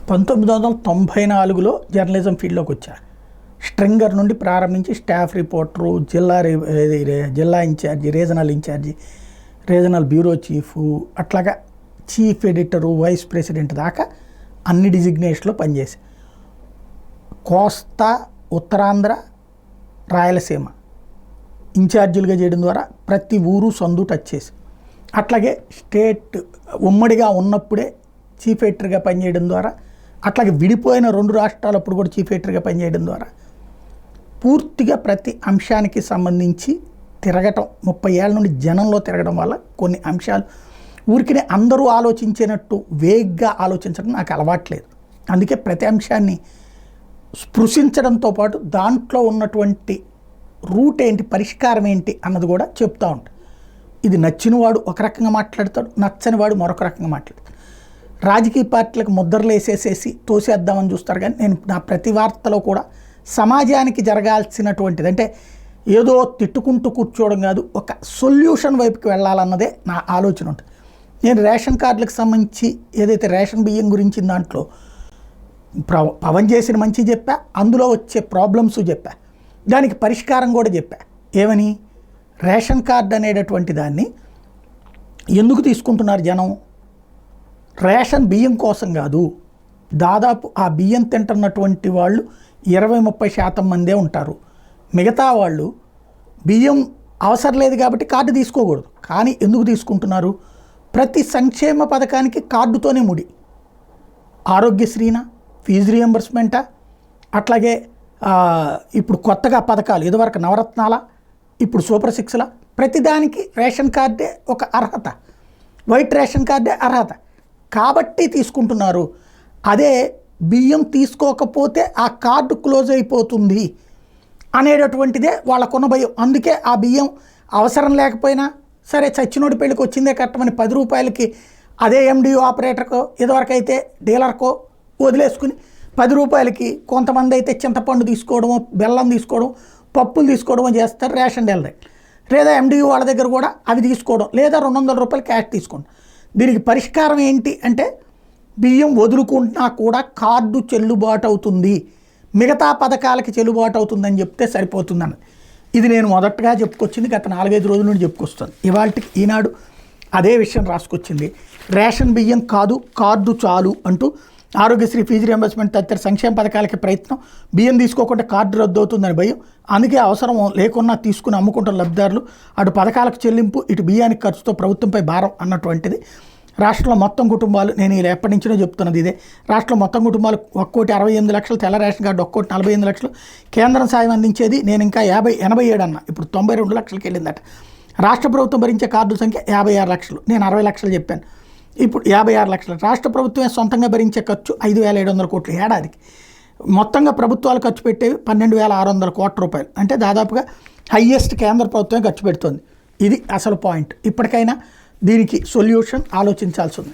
1994లో journalism ఫీల్డ్లోకి వచ్చా. Stringer నుండి ప్రారంభించి స్టాఫ్ రిపోర్టరు, జిల్లా ఇన్ఛార్జి, రీజనల్ బ్యూరో చీఫ్, అట్లాగా చీఫ్ ఎడిటరు, వైస్ ప్రెసిడెంట్ దాకా అన్ని డిజిగ్నేషన్లో పనిచేసి కోస్తా, ఉత్తరాంధ్ర, రాయలసీమ ఇన్ఛార్జీలుగా చేయడం ద్వారా ప్రతి ఊరు సందు టచ్ చేసి, అట్లాగే స్టేట్ ఉమ్మడిగా ఉన్నప్పుడే చీఫ్ ఎడిటర్గా పనిచేయడం ద్వారా, అట్లాగే విడిపోయిన 2 రాష్ట్రాలప్పుడు కూడా చీఫ్ ఎడిటర్గా పనిచేయడం ద్వారా పూర్తిగా ప్రతి అంశానికి సంబంధించి తిరగటం, 30 ఏళ్ళ నుండి జనంలో తిరగడం వల్ల కొన్ని అంశాలు ఊరికినే అందరూ ఆలోచించినట్టు వేగ్గా ఆలోచించడం నాకు అలవాట్లేదు. అందుకే ప్రతి అంశాన్ని స్పృశించడంతో పాటు దాంట్లో ఉన్నటువంటి రూట్ ఏంటి, పరిష్కారం ఏంటి అన్నది కూడా చెప్తూ ఉంటాను. ఇది నచ్చినవాడు ఒక రకంగా మాట్లాడతాడు, నచ్చని వాడు మరొక రకంగా మాట్లాడతాడు. రాజకీయ పార్టీలకు ముద్రలు వేసేసేసి తోసేద్దామని చూస్తారు. కానీ నేను నా ప్రతి వార్తలో కూడా సమాజానికి జరగాల్సినటువంటిది, అంటే ఏదో తిట్టుకుంటూ కూర్చోవడం కాదు, ఒక సొల్యూషన్ వైపుకి వెళ్ళాలన్నదే నా ఆలోచన ఉంటుంది. నేను రేషన్ కార్డులకు సంబంధించి ఏదైతే రేషన్ బియ్యం గురించి దాంట్లో పవన్ చేసిన మంచి చెప్పా, అందులో వచ్చే ప్రాబ్లమ్స్ చెప్పా, దానికి పరిష్కారం కూడా చెప్పా. ఏమని, రేషన్ కార్డు అనేటటువంటి దాన్ని ఎందుకు తీసుకుంటున్నారు జనం? రేషన్ బియ్యం కోసం కాదు. దాదాపు ఆ బియ్యం తింటున్నటువంటి వాళ్ళు 20-30% మందే ఉంటారు. మిగతా వాళ్ళు బియ్యం అవసరం లేదు కాబట్టి కార్డు తీసుకోకూడదు. కానీ ఎందుకు తీసుకుంటున్నారు? ప్రతి సంక్షేమ పథకానికి కార్డుతోనే ముడి. ఆరోగ్యశ్రీనా, ఫీజు రియంబర్స్మెంటా, అట్లాగే ఇప్పుడు కొత్తగా పథకాలు, ఇదివరకు నవరత్నాల, ఇప్పుడు సూపర్ సిక్స్ల, ప్రతిదానికి రేషన్ కార్డే ఒక అర్హత, వైట్ రేషన్ కార్డే అర్హత కాబట్టి తీసుకుంటున్నారు. అదే బియ్యం తీసుకోకపోతే ఆ కార్డు క్లోజ్ అయిపోతుంది అనేటటువంటిదే వాళ్ళకున్న భయం. అందుకే ఆ బియ్యం అవసరం లేకపోయినా సరే చచ్చినోడి పెళ్ళికి వచ్చిందే కట్టమని 10 రూపాయలకి అదే ఎండిఓ ఆపరేటర్కో, ఇదివరకు అయితే డీలర్కో వదిలేసుకుని 10 రూపాయలకి కొంతమంది అయితే చింతపండు తీసుకోవడమో, బెల్లం తీసుకోవడం, పప్పులు తీసుకోవడమో చేస్తారు రేషన్ డీలర్. లేదా ఎండిఓ వాళ్ళ దగ్గర కూడా అవి తీసుకోవడం, లేదా 200 రూపాయలు క్యాష్ తీసుకోండి. దీనికి పరిష్కారం ఏంటి అంటే, బియ్యం వదులుకుంటున్నా కూడా కార్డు చెల్లుబాటు అవుతుంది, మిగతా పథకాలకి చెల్లుబాటు అవుతుందని చెప్తే సరిపోతుందన్నది. ఇది నేను మొదటగా చెప్పుకొచ్చింది, గత 4-5 రోజుల నుండి చెప్పుకొస్తాను. ఇవాళకి ఈనాడు అదే విషయం రాసుకొచ్చింది. రేషన్ బియ్యం కాదు, కార్డు చాలు అంటూ ఆరోగ్యశ్రీ, ఫీజు రియంబర్స్మెంట్ తదితర సంక్షేమ పథకాలకి ప్రయత్నం, బియ్యం తీసుకోకుండా కార్డు రద్దు అవుతుందని భయం, అందుకే అవసరం లేకున్నా తీసుకుని అమ్ముకుంటున్న లబ్ధిదారులు, అటు పథకాలకు చెల్లింపు, ఇటు బియ్యానికి ఖర్చుతో ప్రభుత్వంపై భారం అన్నటువంటిది. రాష్ట్రంలో మొత్తం కుటుంబాలు, నేను ఇలా ఎప్పటి నుంచో చెప్తున్నది ఇదే, రాష్ట్రంలో మొత్తం కుటుంబాలు 1,68,00,000, తెల్ల రేషన్ కార్డు 1,48,00,000, కేంద్రం సాయం అందించేది నేను ఇంకా 87 అన్నా, ఇప్పుడు 92 లక్షలకి వెళ్ళిందట. రాష్ట్ర ప్రభుత్వం భరించే కార్డుల సంఖ్య 56 లక్షలు, నేను 60 లక్షలు చెప్పాను, ఇప్పుడు 56 లక్షలు. రాష్ట్ర ప్రభుత్వమే సొంతంగా భరించే ఖర్చు 5,700 కోట్లు ఏడాదికి. మొత్తంగా ప్రభుత్వాలు ఖర్చు పెట్టేవి 12,600 కోట్ల రూపాయలు, అంటే దాదాపుగా హయ్యెస్ట్ కేంద్ర ప్రభుత్వమే ఖర్చు పెడుతుంది. ఇది అసలు పాయింట్. ఇప్పటికైనా దీనికి సొల్యూషన్ ఆలోచించాల్సి ఉంది.